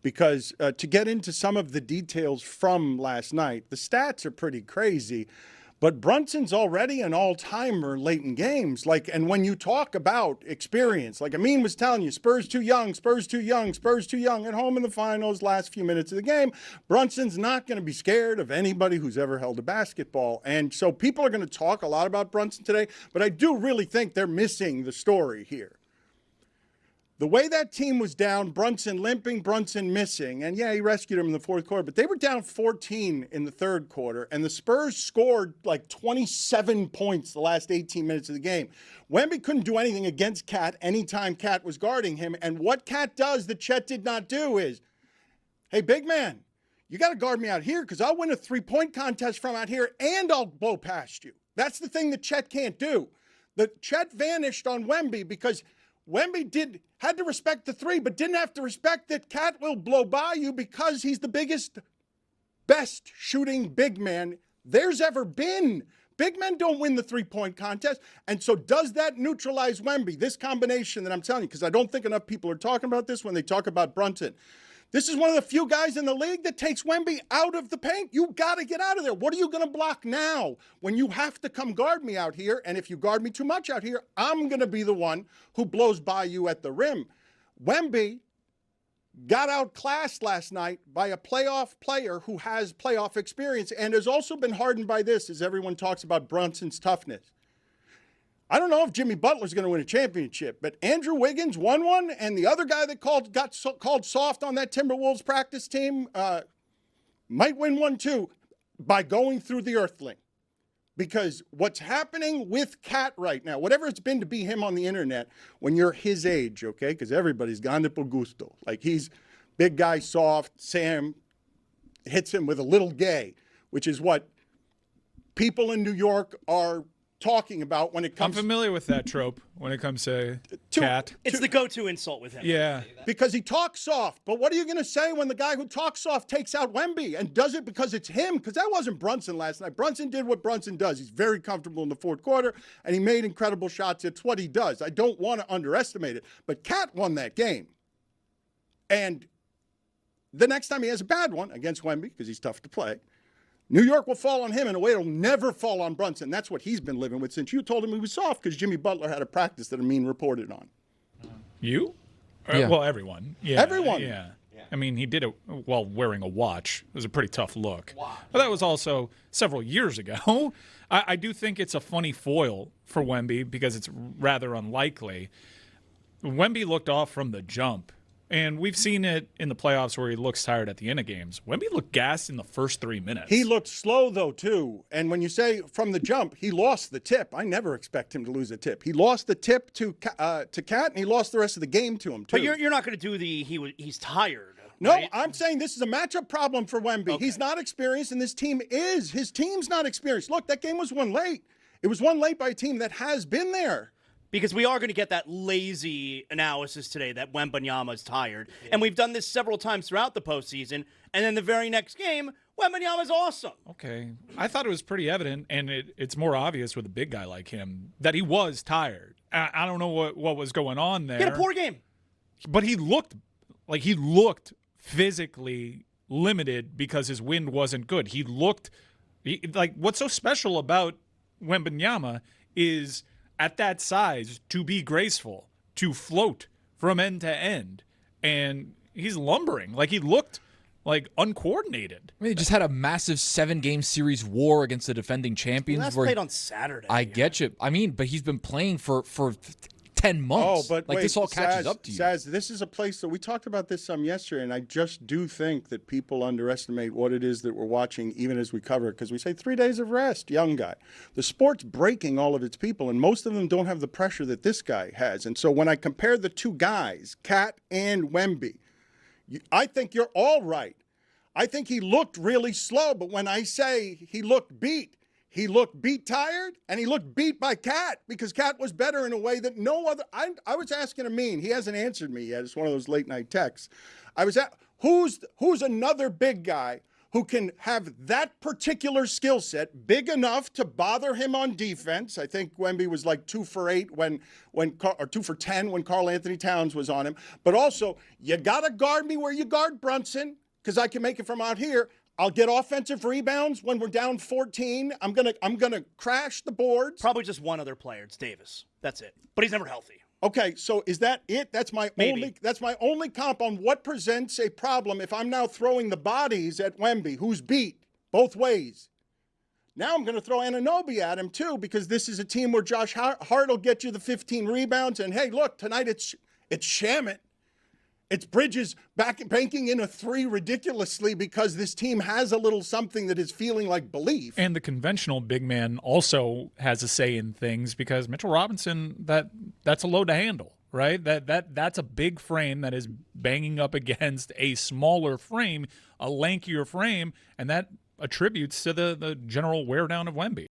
because to get into some of the details from last night, the stats are pretty crazy. But Brunson's already an all-timer late in games. And when you talk about experience, like Amin was telling you, Spurs too young at home in the finals, last few minutes of the game. Brunson's not going to be scared of anybody who's ever held a basketball. And so people are going to talk a lot about Brunson today, but I do really think they're missing the story here. The way that team was down, Brunson limping, Brunson missing, and yeah, he rescued him in the fourth quarter, but they were down 14 in the third quarter, and the Spurs scored like 27 points the last 18 minutes of the game. Wemby couldn't do anything against Cat anytime Cat was guarding him, and what Cat does that Chet did not do is, hey, big man, you got to guard me out here because I'll win a three-point contest from out here, and I'll blow past you. That's the thing that Chet can't do. The Chet vanished on Wemby because Wemby had to respect the three, but didn't have to respect that Cat will blow by you because he's the biggest, best shooting big man there's ever been. Big men don't win the three-point contest. And so does that neutralize Wemby? This combination that I'm telling you, because I don't think enough people are talking about this when they talk about Brunson. This is one of the few guys in the league that takes Wemby out of the paint. You got to get out of there. What are you going to block now when you have to come guard me out here? And if you guard me too much out here, I'm going to be the one who blows by you at the rim. Wemby got outclassed last night by a playoff player who has playoff experience and has also been hardened by this as everyone talks about Brunson's toughness. I don't know if Jimmy Butler's going to win a championship, but Andrew Wiggins won one, and the other guy that got called soft on that Timberwolves practice team might win one too by going through the earthling. Because what's happening with Cat right now, whatever it's been to be him on the internet when you're his age, okay, because everybody's grande por gusto. Like he's big guy, soft, Sam hits him with a little gay, which is what people in New York are talking about when it comes. I'm familiar with that trope when it comes to Cat. It's the go-to insult with him. Yeah. Because he talks soft. But what are you going to say when the guy who talks soft takes out Wemby and does it because it's him? Because that wasn't Brunson last night. Brunson did what Brunson does. He's very comfortable in the fourth quarter, and he made incredible shots. It's what he does. I don't want to underestimate it. But Cat won that game. And the next time he has a bad one against Wemby, because he's tough to play, New York will fall on him in a way it'll never fall on Brunson. That's what he's been living with since you told him he was soft because Jimmy Butler had a practice that Amin reported on. You? Yeah. Well, everyone. Yeah. Everyone. Yeah. I mean, he did it while wearing a watch. It was a pretty tough look. Wow. But that was also several years ago. I do think it's a funny foil for Wemby because it's rather unlikely. Wemby looked off from the jump. And we've seen it in the playoffs where he looks tired at the end of games. Wemby looked gassed in the first 3 minutes. He looked slow, though, too. And when you say from the jump, he lost the tip. I never expect him to lose a tip. He lost the tip to Cat, and he lost the rest of the game to him, too. But you're not going to do he's tired. No, right? I'm saying this is a matchup problem for Wemby. Okay. He's not experienced, and this team is. His team's not experienced. Look, that game was won late. It was won late by a team that has been there. Because we are going to get that lazy analysis today that Wembanyama is tired. Yeah. And we've done this several times throughout the postseason. And then the very next game, Wembanyama's awesome. Okay. I thought it was pretty evident, and it's more obvious with a big guy like him, that he was tired. I don't know what was going on there. He had a poor game. But he looked physically limited because his wind wasn't good. He looked like what's so special about Wembanyama is – at that size, to be graceful, to float from end to end. And he's lumbering. Like, he looked, like, uncoordinated. I mean, he just had a massive 7-game series war against the defending champions. He last played on Saturday. I get you. I mean, but he's been playing for 10 months. Oh, but like, wait, this all catches up to you. Saz, this is a place that we talked about this some yesterday, and I just do think that people underestimate what it is that we're watching even as we cover it, because we say 3 days of rest, young guy. The sport's breaking all of its people, and most of them don't have the pressure that this guy has. And so when I compare the two guys, Cat and Wemby, I think you're all right. I think he looked really slow, but when I say he looked beat tired, and he looked beat by Cat because Cat was better in a way that no other. I was asking Amin. He hasn't answered me yet. It's one of those late night texts. I was at who's another big guy who can have that particular skill set, big enough to bother him on defense. I think Wemby was like 2 for 8 or 2 for 10 when Karl-Anthony Towns was on him. But also, you got to guard me where you guard Brunson, because I can make it from out here. I'll get offensive rebounds when we're down 14. I'm gonna crash the boards. Probably just one other player. It's Davis. That's it. But he's never healthy. Okay, so is that it? That's my only comp on what presents a problem if I'm now throwing the bodies at Wemby, who's beat both ways. Now I'm going to throw Anunoby at him too, because this is a team where Josh Hart will get you the 15 rebounds, and hey, look, tonight it's Shamet. It's Bridges banking in a 3 ridiculously, because this team has a little something that is feeling like belief. And the conventional big man also has a say in things, because Mitchell Robinson, that's a load to handle, right? That's a big frame that is banging up against a smaller frame, a lankier frame, and that attributes to the general wear down of Wemby.